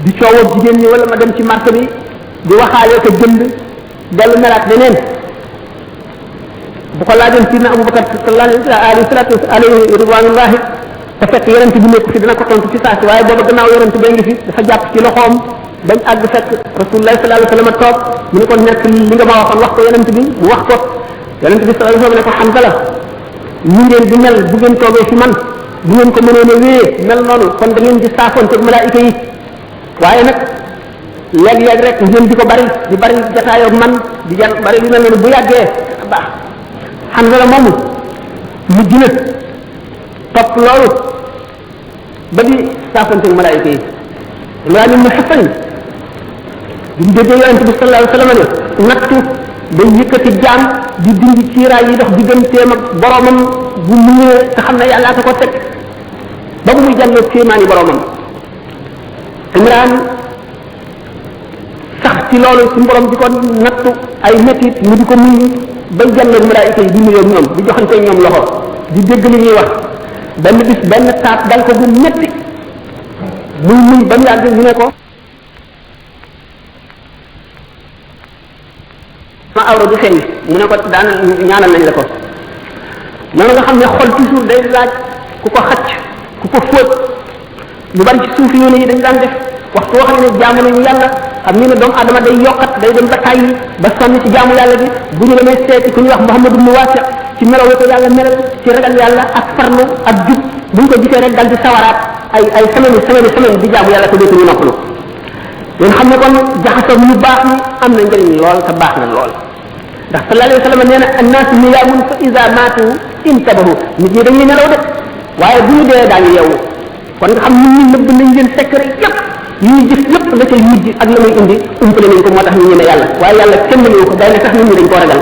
di coowoo jigéen ñi wala ma dem ci marché bi di waxaalee ko jënd dellu melaat leneen bu ko laajoon sidna Abubakar alayhi ridwanullahi te fekk yonent bi nekk fi dina ko tontu ci saa si waaye booba gannaaw yonent bee ngi fi dafa jàpp ci loxoom bañ àgg fekk rasulullah sallallahu alayhi wasallam toog mu ne ko nekk li nga ma waxoon wax ko yonent bi mu wax ko yonent bi sallallahu alayhi wasallam ne ko Hanzala ñu ngeen di mel bu ngeen toogee fi man bu ngeen ko mënoon a wéyee mel noonu kon da ngeen di saafoon ak malaayika yi waaye nag léeg-léeg rek ngeen di ko bari jataayoo man di jan bari lu mel noonu bu yàggee baax Hanzala moomu mujj na topp loolu ba di saafoon ak malaayika yi Imraan ibn Husayn bi mu déggee yonent bi sallallahu alayhi wasallam ne nattu day yëkkati jaam di dindi ciiraay yi dox digganteem ak boromam bu mu ñëwee te xam ne yàllaa ko teg ba bu muy jàngee kéemaani boromam Imraan sax ci loolu suñu borom di ko nattu ay métit mu di ko muñ bay jàngee malaayika yi di nuyoo ak ñoom di joxante ñoom loxo di dégg li ñuy wax benn bis benn taat dal ko bu métti muy ba mu yàgg ñu ne ko ma awra du feeñ mu ne ko daan ñaanal nañ la ko noonu nga xam ne xol toujours day laaj ku ko xacc ku ko fóot lu bari ci suufi yoon yi dañ daan def waxtu wax ne jaamu nañu yàlla am ñu ne doomu adama day yokkat day dem ba tàyyi ba sonn ci jaamu yàlla bi bu ñu demee seeti ku ñuy wax Muhammadu ibn Wasi ci melaw ko yàlla melal ci ragal yàlla ak farlu ak jub bu ñu ko gisee rek dal di sawaraat ay semaine di jaamu yàlla te dootuñu noppalu ngeen xam ne kon jaxasoo ñu baax ni am na njëriñ lool te baax na lool ndax sallallahu alayhi wa sallam nee na annaasu niyaamun fa iza maatu intabahu nit ñi dañuy nelaw de waaye bu ñu dee daañu yeewu kon nga xam nit ñi nëbb nañ leen secret yépp yi ñuy jëf yépp la cay mujj ak la muy indi umpale nañ ko moo tax ñu ñeme yàlla waaye yàlla kenn mënu ko day ne sax nit ñi dañ koo ragal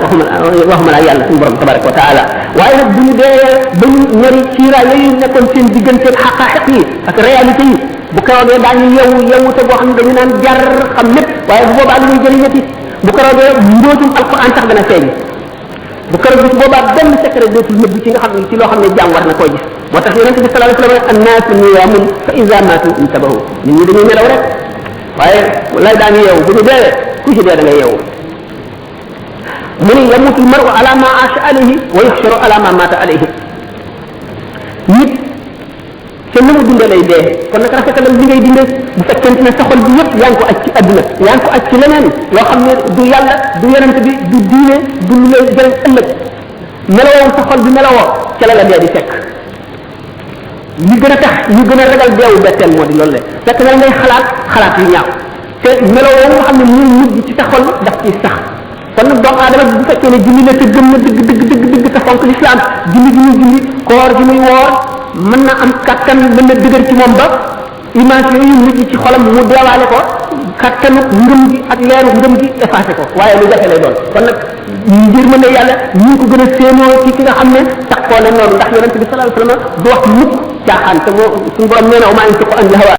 waxuma la yàlla suñu borom tabaraka wa taala waaye nag bu ñu dee ba ñu ñori ciiraay yooyu nekkoon seen diggante ak xaqaaxiq yi ak réalité yi bu keroogee daañu yeewu te boo xam ne dañu naan jar xam lépp waaye bu boobaa lu muy jëriñati bu keroogee mbootum alquran sax dana feeñ bu keroog bis boobaa benn secret dootul nëbb ci nga xam ne ci loo xam ne jaam war na koo gis moo tax yonente bi sallallahu alayhi wasallam annaasu niyaamun fa iza maatu intabahu nit ñi dañuy nelaw rek waaye lay daañu yeewu bu ñu dee ku ci dee da ngay yeewu mu ne yamutu almaru ala ma aasha alayhi wa yuxsharu ala ma maata alayhi nit te na mu dundee lay dee kon nag rafetalal li ngay dundee bu fekkente ne sa xol bi yëpp yaa ngi ko aj ci adduna yaa ngi ko aj ci leneen loo xam ne du yàlla du yonent bi du diine du lu lay jëriñ ëllëg melawoo sa xol bi melawoo ca la dee di fekk li gën a tax ñu gën a ragal deewu betteel moo di loolu le fekk na ngay xalaat yu ñaaw te melawoo nga xam ne muy mujj ci sa xol daf ciy sax kon nag doomu aadama bu fekkee ne julli la te gëm na dëgg te fonk l'islam julli gi muy julli koor gi muy woor mën na am kattan mën na dëgër ci moom ba image yooyu mujj ci xolam mu deewaale ko kattanu ngëm gi ak leeru ngëm gi effacé ko waaye lu jafe lay doon kon nag ngir mën ne yàlla ñu ngi ko gën a séenoo ci ki nga xam ne taxoo na noonu ndax yonente bi sallallahu alayhi wasallam du wax mukk caaxaan te moo suñu borom nee na wa maa yantiqu anil hawa